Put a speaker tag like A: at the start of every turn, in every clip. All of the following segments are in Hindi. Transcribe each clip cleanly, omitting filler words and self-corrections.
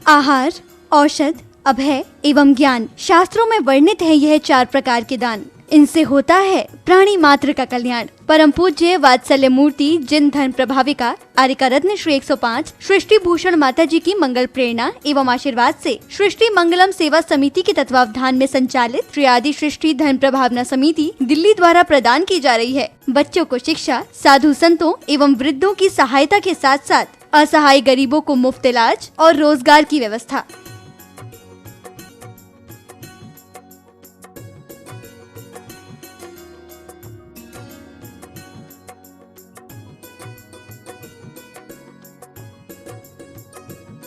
A: आहार, औषध, अभय एवं ज्ञान। शास्त्रों में वर्णित है यह 4 प्रकार के दान। इनसे होता है प्राणी मात्र का कल्याण। परम पूज्य वात्सल्य मूर्ति जिन धर्म प्रभाविका आर्यका रत्न श्री 105 सृष्टि भूषण माता जी की मंगल प्रेरणा एवं आशीर्वाद से सृष्टि मंगलम सेवा समिति के तत्वावधान में संचालित श्री आदि सृष्टि धर्म प्रभावना समिति दिल्ली द्वारा प्रदान की जा रही है। बच्चों को शिक्षा, साधु संतों एवं वृद्धों की सहायता के साथ साथ असहाय गरीबों को मुफ्त इलाज और रोजगार की व्यवस्था।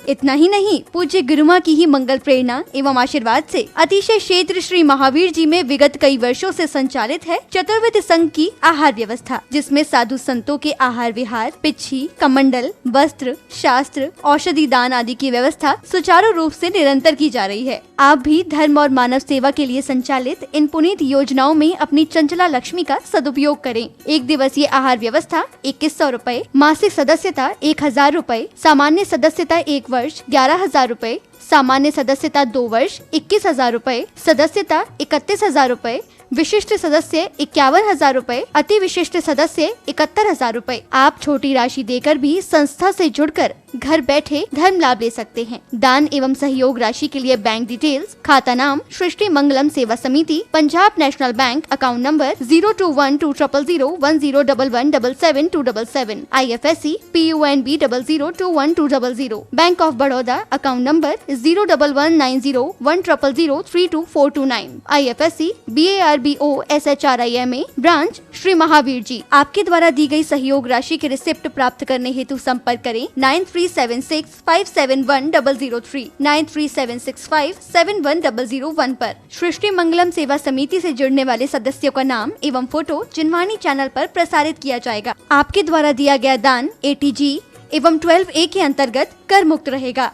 A: इतना ही नहीं, पूज्य गुरुमा की ही मंगल प्रेरणा एवं आशीर्वाद से अतिशय क्षेत्र श्री महावीर जी में विगत कई वर्षों से संचालित है चतुर्विध संघ की आहार व्यवस्था, जिसमें साधु संतों के आहार विहार, पिच्छी, कमंडल, वस्त्र, शास्त्र, औषधि दान आदि की व्यवस्था सुचारू रूप से निरंतर की जा रही है। आप भी धर्म और मानव सेवा के लिए संचालित इन पुनीत योजनाओं में अपनी चंचला लक्ष्मी का सदुपयोग करें। 1 दिवसीय आहार व्यवस्था 2100 रूपए, मासिक सदस्यता 1000 रूपए, सामान्य सदस्यता 1 वर्ष 11,000 रूपए, सामान्य सदस्यता 2 वर्ष 21,000 रूपए, सदस्यता 31,000 रूपए, विशिष्ट सदस्य 51,000 रूपए, अति विशिष्ट सदस्य 71,000 रूपए। आप छोटी राशि देकर भी संस्था से जुड़कर घर बैठे धर्म लाभ ले सकते हैं। दान एवं सहयोग राशि के लिए बैंक डिटेल्स, खाता नाम सृष्टि Mangalam Seva Samiti, Punjab National Bank, account number 02120010117777, IFSC PUNB 00021200, Bank of Baroda, account number 011901000322429, IFSC BARBO SHRIMA, branch Shri Mahavir ji. आपके द्वारा दी गई सहयोग राशि के रिसिप्ट प्राप्त करने हेतु संपर्क करें 9376571003, 9376571001 पर। सृष्टि मंगलम सेवा समिति से जुड़ने वाले सदस्यों का नाम एवं फोटो जिनवाणी चैनल पर प्रसारित किया जाएगा। आपके द्वारा दिया गया दान ATG एवं 12A के अंतर्गत कर मुक्त रहेगा।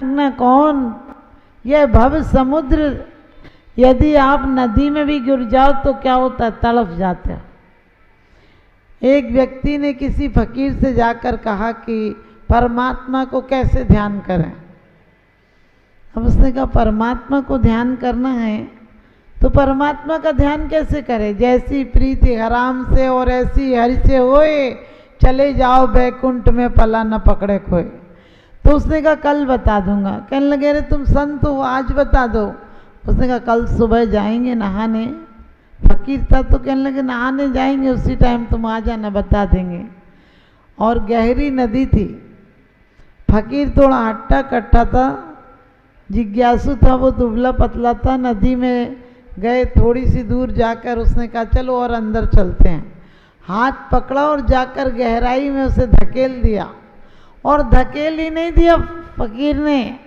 B: न कौन यह भव समुद्र, यदि आप नदी में भी गिर जाओ तो क्या होता है, तड़प जाते हो। एक व्यक्ति ने किसी फकीर से जाकर कहा कि परमात्मा को कैसे ध्यान करें। अब उसने कहा परमात्मा को ध्यान करना है तो परमात्मा का ध्यान कैसे करें, जैसी प्रीति हराम से और ऐसी हरि से होए, चले जाओ बैकुंठ में पला न पकड़े खोए। तो उसने कहा कल बता दूंगा। कहने लगे अरे तुम संत हो, आज बता दो। उसने कहा कल सुबह जाएंगे नहाने। फकीर था तो कहने लगे नहाने जाएंगे, उसी टाइम तुम आ जाना, बता देंगे। और गहरी नदी थी। फकीर थोड़ा हट्टा कट्टा था, जिज्ञासु था, वो दुबला पतला था। नदी में गए, थोड़ी सी दूर जाकर उसने कहा चलो और अंदर चलते हैं। हाथ पकड़ा और जाकर गहराई में उसे धकेल दिया। और धकेल ही नहीं दिया फकीर ने,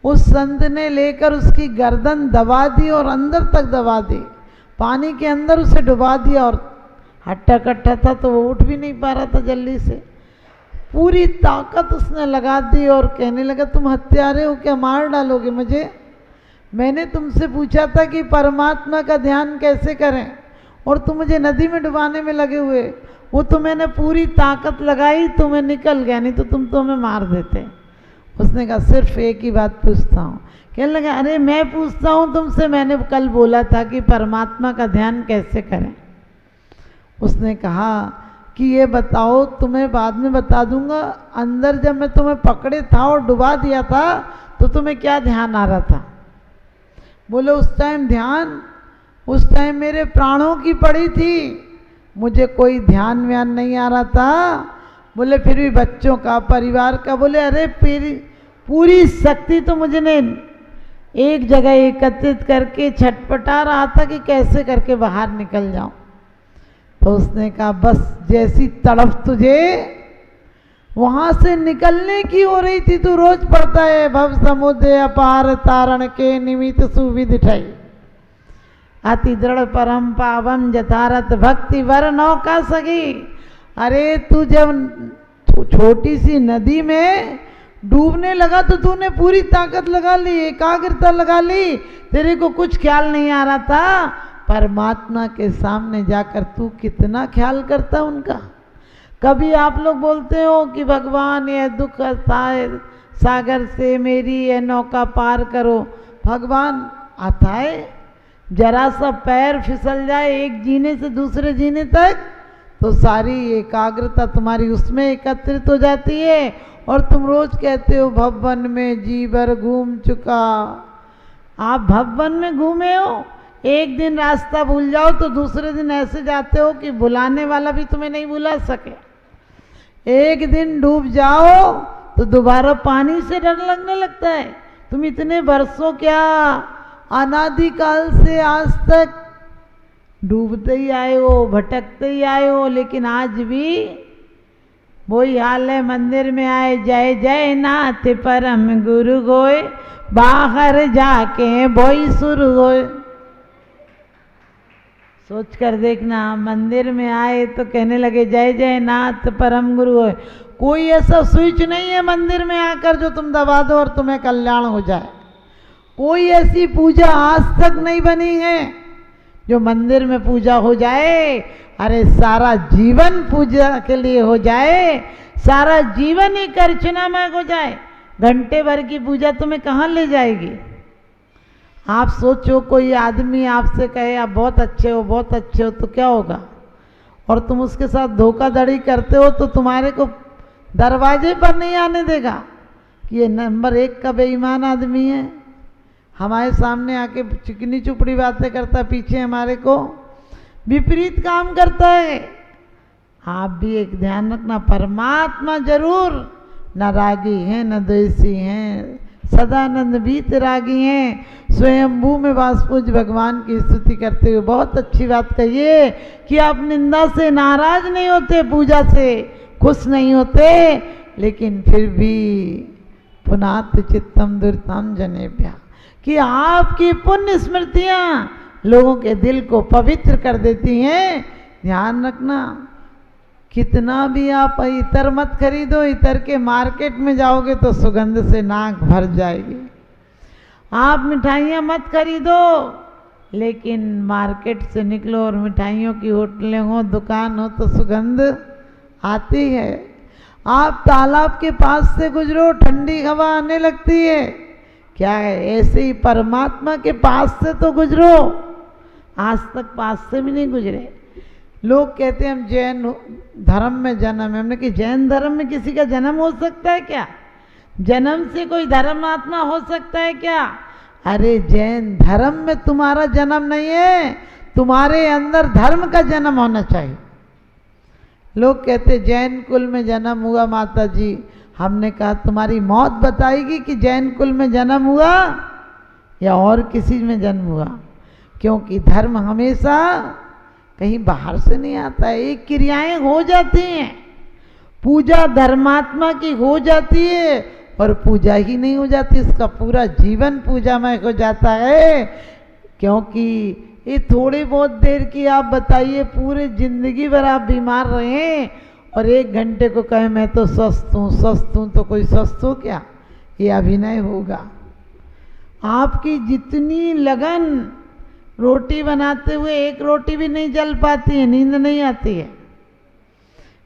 B: उस संत ने लेकर उसकी गर्दन दबा दी और अंदर तक दबा दी, पानी के अंदर उसे डुबा दिया। और हट्टा कट्टा था तो वो उठ भी नहीं पा रहा था जल्दी से। पूरी ताकत उसने लगा दी और कहने लगा तुम हत्यारे हो क्या, मार डालोगे मुझे। मैंने तुमसे पूछा था कि परमात्मा का ध्यान कैसे करें और तुम मुझे नदी में डुबाने में लगे हुए। वो तो मैंने पूरी ताकत लगाई, तुम्हें निकल गया, नहीं तो तुम तो हमें मार देते। उसने कहा सिर्फ एक ही बात पूछता हूँ। कहने लगा अरे मैं पूछता हूँ तुमसे, मैंने कल बोला था कि परमात्मा का ध्यान कैसे करें। उसने कहा कि ये बताओ, तुम्हें बाद में बता दूंगा, अंदर जब मैं तुम्हें पकड़े था और डुबा दिया था तो तुम्हें क्या ध्यान आ रहा था। बोले उस टाइम ध्यान, उस टाइम मेरे प्राणों की पड़ी थी, मुझे कोई ध्यान व्यान नहीं आ रहा था। बोले फिर भी बच्चों का, परिवार का। बोले अरे पूरी शक्ति तो मुझे ने एक जगह एकत्रित करके छटपटा रहा था कि कैसे करके बाहर निकल जाऊं। तो उसने कहा बस जैसी तड़प तुझे वहां से निकलने की हो रही थी, तू रोज पढ़ता है भव समुद्र अपार तारण के निमित्त सुविधि ठई, अति दृढ़ परम पावन जतारत भक्ति वर नौका सगी। अरे तू जब छोटी सी नदी में डूबने लगा तो तूने पूरी ताकत लगा ली, एकाग्रता लगा ली, तेरे को कुछ ख्याल नहीं आ रहा था। परमात्मा के सामने जाकर तू कितना ख्याल करता उनका। कभी आप लोग बोलते हो कि भगवान ये दुख सागर से मेरी ये नौका पार करो। भगवान आता है, जरा सा पैर फिसल जाए एक जीने से दूसरे जीने तक तो सारी एकाग्रता तुम्हारी उसमें एकत्रित हो जाती है और तुम रोज कहते हो भवन में जी भर घूम चुका। आप भवन में घूमे हो, एक दिन रास्ता भूल जाओ तो दूसरे दिन ऐसे जाते हो कि बुलाने वाला भी तुम्हें नहीं बुला सके। एक दिन डूब जाओ तो दोबारा पानी से डर लगने लगता है। तुम इतने वर्षों क्या अनादिकाल से आज तक डूबते ही आए हो, भटकते ही आए हो, लेकिन आज भी वही हाल है। मंदिर में आए जय जय नाथ परम गुरु गोय, बाहर जाके वही शुरू होए। सोच कर देखना, मंदिर में आए तो कहने लगे जय जय नाथ परम गुरु होए। कोई ऐसा स्विच नहीं है मंदिर में आकर जो तुम दबा दो और तुम्हें कल्याण हो जाए। कोई ऐसी पूजा आज तक नहीं बनी है जो मंदिर में पूजा हो जाए। अरे सारा जीवन पूजा के लिए हो जाए, सारा जीवन ही अर्चनामय हो जाए। घंटे भर की पूजा तुम्हें कहाँ ले जाएगी? आप सोचो, कोई आदमी आपसे कहे आप बहुत अच्छे हो, बहुत अच्छे हो, तो क्या होगा? और तुम उसके साथ धोखाधड़ी करते हो तो तुम्हारे को दरवाजे पर नहीं आने देगा कि ये नंबर 1 का बेईमान आदमी है। हमारे सामने आके चिकनी चुपड़ी बातें करता है, पीछे हमारे को विपरीत काम करता है। आप भी एक ध्यान रखना, परमात्मा जरूर न रागी हैं न द्वेषी हैं, सदानंद बीत रागी हैं। स्वयंभू में वासपूज भगवान की स्तुति करते हुए बहुत अच्छी बात कहिए कि आप निंदा से नाराज नहीं होते, पूजा से खुश नहीं होते, लेकिन फिर भी पुनात चित्तम दुर्तम जनेभ्या, कि आपकी पुण्य स्मृतियाँ लोगों के दिल को पवित्र कर देती हैं। ध्यान रखना, कितना भी आप इतर मत खरीदो, इतर के मार्केट में जाओगे तो सुगंध से नाक भर जाएगी। आप मिठाइयाँ मत खरीदो, लेकिन मार्केट से निकलो और मिठाइयों की होटलें हो, दुकान हो तो सुगंध आती है। आप तालाब के पास से गुजरो, ठंडी हवा आने लगती है। क्या है, ऐसे ही परमात्मा के पास से तो गुजरो। आज तक पास से भी नहीं गुजरे। लोग कहते हैं हम जैन धर्म में जन्म है। हमने कि जैन धर्म में किसी का जन्म हो सकता है क्या? जन्म से कोई धर्मात्मा हो सकता है क्या? अरे जैन धर्म में तुम्हारा जन्म नहीं है, तुम्हारे अंदर धर्म का जन्म होना चाहिए। लोग कहते जैन कुल में जन्म हुआ माता जी। हमने कहा तुम्हारी मौत बताएगी कि जैन कुल में जन्म हुआ या और किसी में जन्म हुआ, क्योंकि धर्म हमेशा कहीं बाहर से नहीं आता है। एक क्रियाएं हो जाती हैं, पूजा धर्मात्मा की हो जाती है और पूजा ही नहीं हो जाती, इसका पूरा जीवन पूजामय हो जाता है। क्योंकि ये थोड़ी बहुत देर की आप बताइए, पूरे जिंदगी भर आप बीमार रहें और 1 घंटे को कहें मैं तो स्वस्थ हूँ, तो कोई स्वस्थ हो क्या? ये अभिनय होगा। आपकी जितनी लगन रोटी बनाते हुए 1 रोटी भी नहीं जल पाती है, नींद नहीं आती है।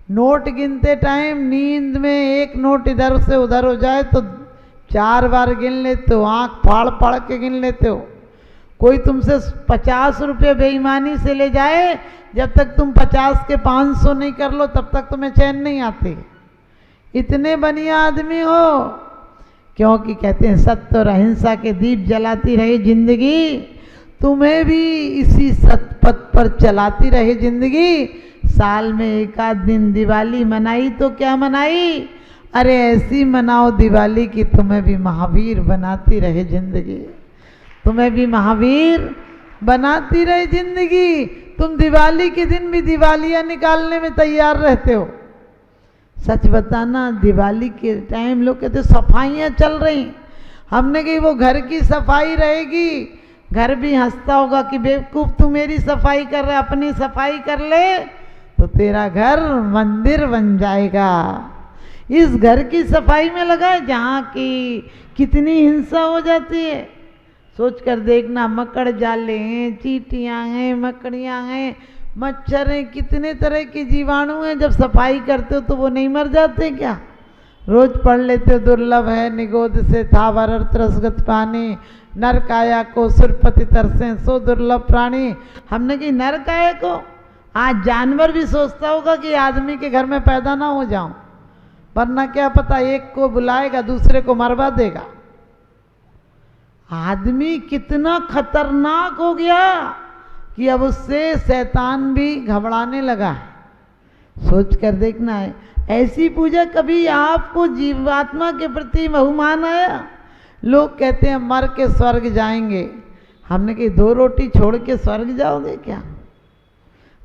B: नोट गिनते टाइम नींद में 1 नोट इधर से उधर हो जाए तो 4 बार गिन लेते हो, आँख फाड़ फाड़ के गिन लेते हो। कोई तुमसे 50 रुपये बेईमानी से ले जाए, जब तक तुम 50 के 500 नहीं कर लो तब तक तुम्हें चैन नहीं आती। इतने बढ़िया आदमी हो, क्योंकि कहते हैं सत्य और अहिंसा के दीप जलाती रही जिंदगी, तुम्हें भी इसी सतपथ पर चलाती रहे जिंदगी। साल में 1 आध दिन दिवाली मनाई तो क्या मनाई, अरे ऐसी मनाओ दिवाली कि तुम्हें भी महावीर बनाती रहे जिंदगी, तुम्हें भी महावीर बनाती रहे जिंदगी। तुम दिवाली के दिन भी दिवालियाँ निकालने में तैयार रहते हो। सच बताना, दिवाली के टाइम लोग कहते सफाइयाँ चल रही, हमने कही वो घर की सफाई रहेगी, घर भी हंसता होगा कि बेवकूफ़ तू मेरी सफाई कर रहा है, अपनी सफाई कर ले तो तेरा घर मंदिर बन जाएगा। इस घर की सफाई में लगा है जहाँ की कितनी हिंसा हो जाती है। सोच कर देखना, मकड़ जाले हैं, चींटियाँ हैं, मकड़ियाँ हैं, मच्छर हैं, कितने तरह के जीवाणु हैं। जब सफाई करते हो तो वो नहीं मर जाते क्या? रोज पढ़ लेते हो, दुर्लभ है निगोद से था वरर त्रसगत पानी, नर काया को सुरपति तरसे सो दुर्लभ प्राणी। हमने कि नर काया को, आज जानवर भी सोचता होगा कि आदमी के घर में पैदा ना हो जाऊं, वरना क्या पता एक को बुलाएगा दूसरे को मरवा देगा। आदमी कितना खतरनाक हो गया कि अब उससे शैतान भी घबराने लगा है। सोच कर देखना है, ऐसी पूजा कभी आपको जीवात्मा के प्रति बहुमान आया? लोग कहते हैं मर के स्वर्ग जाएंगे। हमने कही 2 रोटी छोड़ के स्वर्ग जाओगे क्या?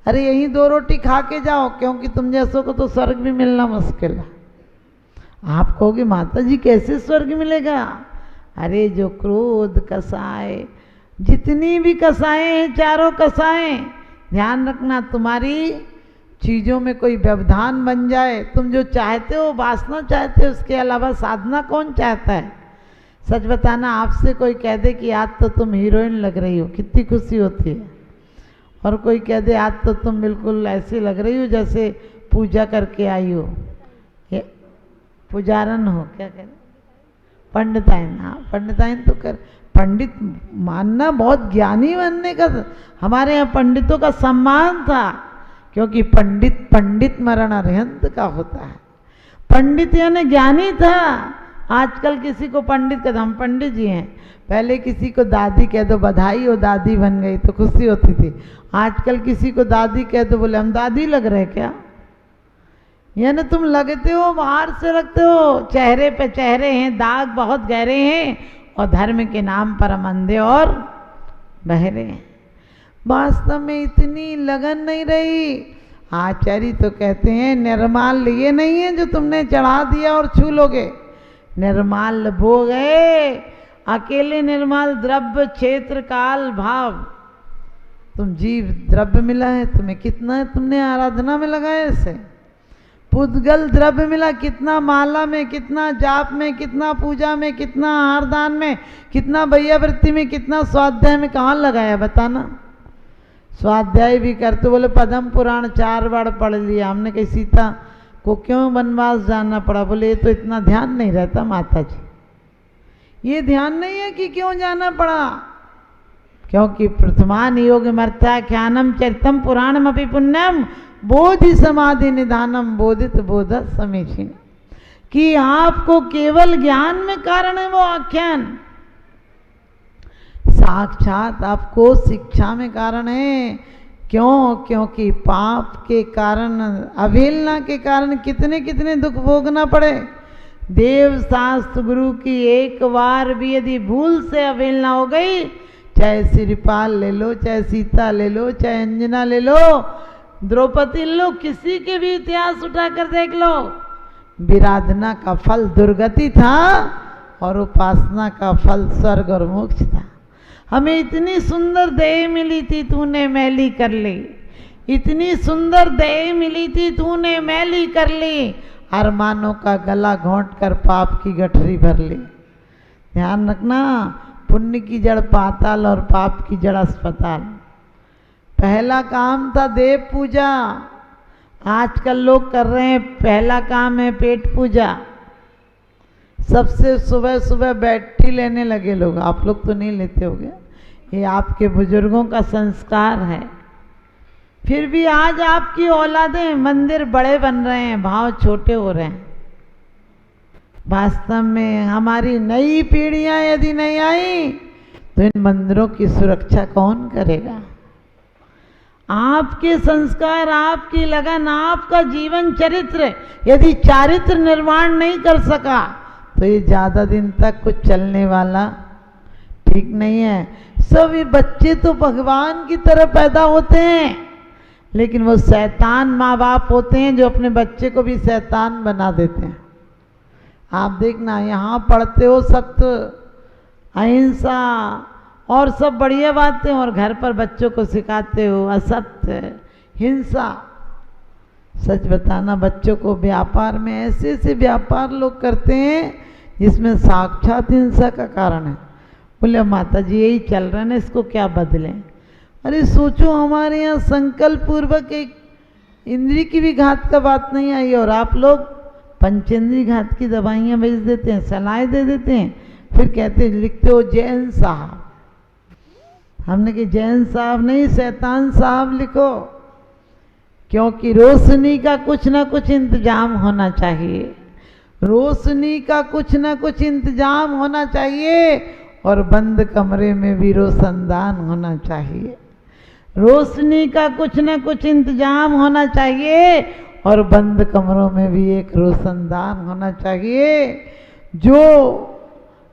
B: अरे यहीं 2 रोटी खा के जाओ, क्योंकि तुम जैसों को तो स्वर्ग भी मिलना मुश्किल है। आप कहोगे माता जी कैसे स्वर्ग मिलेगा? अरे जो क्रोध कसाय, जितनी भी कसाएं हैं, चारों कसाएं, ध्यान रखना तुम्हारी चीज़ों में कोई व्यवधान बन जाए। तुम जो चाहते हो, वासना चाहते हो, उसके अलावा साधना कौन चाहता है? सच बताना, आपसे कोई कह दे कि आज तो तुम हीरोइन लग रही हो, कितनी खुशी होती है। और कोई कह दे आज तो तुम बिल्कुल ऐसी लग रही हो जैसे पूजा करके आई हो, पुजारन हो, क्या कह रहे, पंडिताइन। हाँ, पंडिताइन तो कर, पंडित मानना बहुत ज्ञानी बनने का। हमारे यहाँ पंडितों का सम्मान था, क्योंकि पंडित मरण अरिहंत का होता है। पंडित यानी ज्ञानी था। आजकल किसी को पंडित कहते, हम पंडित जी हैं। पहले किसी को दादी कह दो, बधाई हो दादी बन गई, तो खुशी होती थी। आजकल किसी को दादी कह दो, बोले हम दादी लग रहे क्या? यानी तुम लगते हो, बाहर से लगते हो, चेहरे पे चेहरे हैं, दाग बहुत गहरे हैं, और धर्म के नाम पर हम अंधे और बहरे हैं। वास्तव में इतनी लगन नहीं रही। आचार्य तो कहते हैं निर्माल ये नहीं है जो तुमने चढ़ा दिया और छू लोगे। निर्माल वो गए, अकेले निर्माल द्रव्य क्षेत्र काल भाव। तुम जीव द्रव्य मिला है, तुम्हें कितना है, तुमने आराधना में लगाया इसे। पुद्गल द्रव्य मिला, कितना माला में, कितना जाप में, कितना पूजा में, कितना आहारदान में, कितना वैयावृत्ति में, कितना स्वाध्याय में, कहाँ लगाया बताना। स्वाध्याय भी करते, बोले पद्म पुराण 4 बार पढ़ लिया। हमने कही सीता को क्यों वनवास जाना पड़ा? बोले ये तो इतना ध्यान नहीं रहता माता जी, ये ध्यान नहीं है कि क्यों जाना पड़ा। क्योंकि प्रथमान योग मर्त्या ख्यानम चरितम पुराणम अपि पुण्यम बोधि समाधि निधानम बोधित बोध समीचीन। कि आपको केवल ज्ञान में कारण है वो आख्यान, साक्षात आपको शिक्षा में कारण है। क्यों? क्योंकि पाप के कारण, अवहेलना के कारण कितने कितने दुख भोगना पड़े। देव शास्त्र गुरु की एक बार भी यदि भूल से अवहेलना हो गई, चाहे श्रीपाल ले लो, चाहे सीता ले लो, चाहे अंजना ले लो, द्रौपदी ले लो, किसी के भी इतिहास उठाकर देख लो, विराधना का फल दुर्गति था और उपासना का फल स्वर्ग और मोक्ष था। हमें इतनी सुंदर देह मिली थी, तूने मैली कर ली। इतनी सुंदर देह मिली थी, तूने मैली कर ली। अरमानों का गला घोंट कर पाप की गठरी भर ली। ध्यान रखना, पुण्य की जड़ पाताल और पाप की जड़ अस्पताल। पहला काम था देव पूजा, आजकल लोग कर रहे हैं पहला काम है पेट पूजा। सबसे सुबह सुबह बैठी लेने लगे लोग। आप लोग तो नहीं लेते होगे, ये आपके बुजुर्गों का संस्कार है। फिर भी आज आपकी औलादें, मंदिर बड़े बन रहे हैं, भाव छोटे हो रहे हैं। वास्तव में हमारी नई पीढ़ियां यदि नहीं आई तो इन मंदिरों की सुरक्षा कौन करेगा? आपके संस्कार, आपकी लगन, आपका जीवन चरित्र यदि चारित्र निर्माण नहीं कर सका तो ये ज़्यादा दिन तक कुछ चलने वाला ठीक नहीं है। सभी बच्चे तो भगवान की तरह पैदा होते हैं, लेकिन वो शैतान माँ बाप होते हैं जो अपने बच्चे को भी शैतान बना देते हैं। आप देखना, यहाँ पढ़ते हो सत्य, अहिंसा और सब बढ़िया बातें, और घर पर बच्चों को सिखाते हो असत्य, हिंसा। सच बताना, बच्चों को व्यापार में ऐसे ऐसे व्यापार लोग करते हैं जिसमें साक्षात हिंसा का कारण है। बोले माता जी यही चल रहा है ना, इसको क्या बदलें? अरे सोचो, हमारे यहाँ संकल्प पूर्वक एक इंद्री की भी घात का बात नहीं आई और आप लोग पंचेंद्री घात की दवाइयाँ भेज देते हैं, सलाहें दे देते हैं, फिर कहते लिखते हो जैन साहब। हमने कहा जैन साहब नहीं, शैतान साहब लिखो, क्योंकि रोशनी का कुछ ना कुछ इंतजाम होना चाहिए, रोशनी का कुछ ना कुछ इंतजाम होना चाहिए और बंद कमरे में भी रोशनदान होना चाहिए। रोशनी का कुछ ना कुछ इंतजाम होना चाहिए और बंद कमरों में भी एक रोशनदान होना चाहिए। जो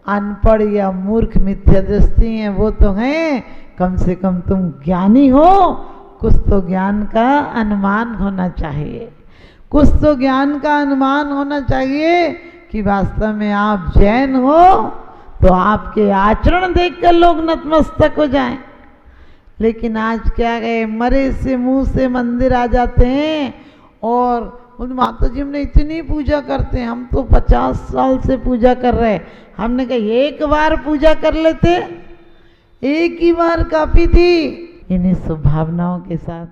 B: अनपढ़ या मूर्ख मिथ्या दृष्टि हैं वो तो हैं, कम से कम तुम ज्ञानी हो, कुछ तो ज्ञान का अनुमान होना चाहिए, कुछ तो ज्ञान का अनुमान होना चाहिए कि वास्तव में आप जैन हो तो आपके आचरण देखकर लोग नतमस्तक हो जाएं। लेकिन आज क्या गए, मरे से मुंह से मंदिर आ जाते हैं और उन माता जी हमने इतनी पूजा करते हैं, हम तो 50 साल से पूजा कर रहे हैं। हमने कहा एक बार पूजा कर लेते, एक ही बार काफी थी। इन्हीं स्वभावनाओं के साथ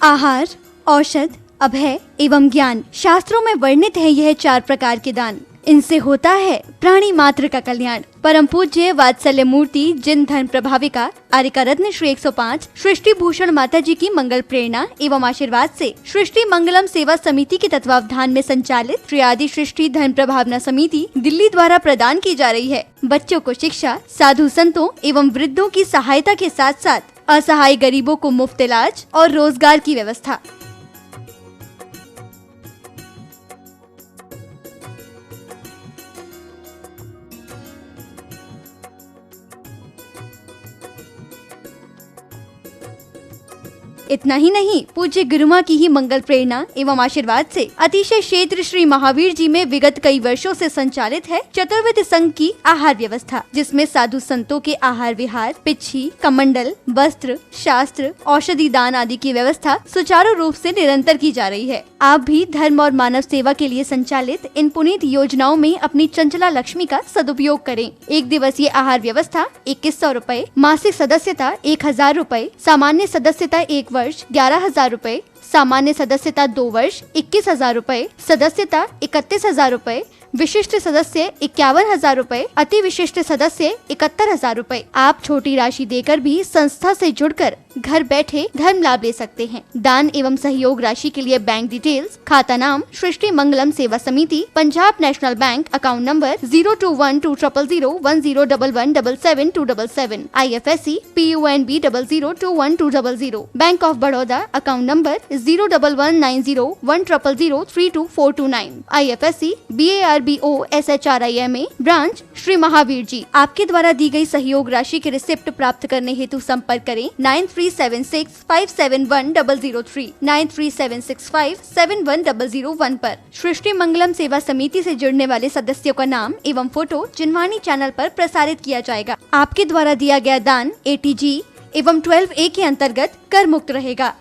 A: आहार, औषध, अभय एवं ज्ञान शास्त्रों में वर्णित है यह 4 प्रकार के दान। इनसे होता है प्राणी मात्र का कल्याण। परम पूज्य वात्सल्य मूर्ति जिन धर्म प्रभाविका आर्यका रत्न श्री 105 सृष्टि भूषण माता जी की मंगल प्रेरणा एवं आशीर्वाद से सृष्टि मंगलम सेवा समिति के तत्वावधान में संचालित श्री आदि सृष्टि धर्म प्रभावना समिति दिल्ली द्वारा प्रदान की जा रही है। बच्चों को शिक्षा, साधु संतों एवं वृद्धों की सहायता के साथ साथ असहाय गरीबों को मुफ्त इलाज और रोजगार की व्यवस्था। इतना ही नहीं, पूज्य गुरुमा की ही मंगल प्रेरणा एवं आशीर्वाद से अतिशय क्षेत्र श्री महावीर जी में विगत कई वर्षों से संचालित है चतुर्विध संघ की आहार व्यवस्था, जिसमें साधु संतों के आहार विहार, पिच्छी, कमंडल, वस्त्र, शास्त्र, औषधि दान आदि की व्यवस्था सुचारू रूप से निरंतर की जा रही है। आप भी धर्म और मानव सेवा के लिए संचालित इन पुनीत योजनाओं में अपनी चंचला लक्ष्मी का सदुपयोग करें। 1 दिवसीय आहार व्यवस्था 2100 रूपए, मासिक सदस्यता 1000 रूपए, सामान्य सदस्यता 1 वर्ष 11,000 रूपए, सामान्य सदस्यता 2 वर्ष 21,000 रूपए, सदस्यता 31,000 रूपए, विशिष्ट सदस्य 51,000 रूपए, अति विशिष्ट सदस्य 71,000 रूपए। आप छोटी राशि देकर भी संस्था से जुड़कर घर बैठे धर्म लाभ ले सकते हैं। दान एवं सहयोग राशि के लिए बैंक डिटेल्स, खाता नाम सृष्टि Mangalam Seva Samiti, Punjab National Bank, account number 02120010117777, IFSC PUNB 00021200, Bank of Baroda, account number 011901000324429, IFSC BARBO SHRIMA, branch Shri Mahavir ji. आपके द्वारा दी गई सहयोग राशि के रिसिप्ट प्राप्त करने हेतु संपर्क करें 9376571003, 9376571001 पर। सृष्टि मंगलम सेवा समिति से जुड़ने वाले सदस्यों का नाम एवं फोटो जिनवाणी चैनल पर प्रसारित किया जाएगा। आपके द्वारा दिया गया दान ATG एवं 12A के अंतर्गत कर मुक्त रहेगा।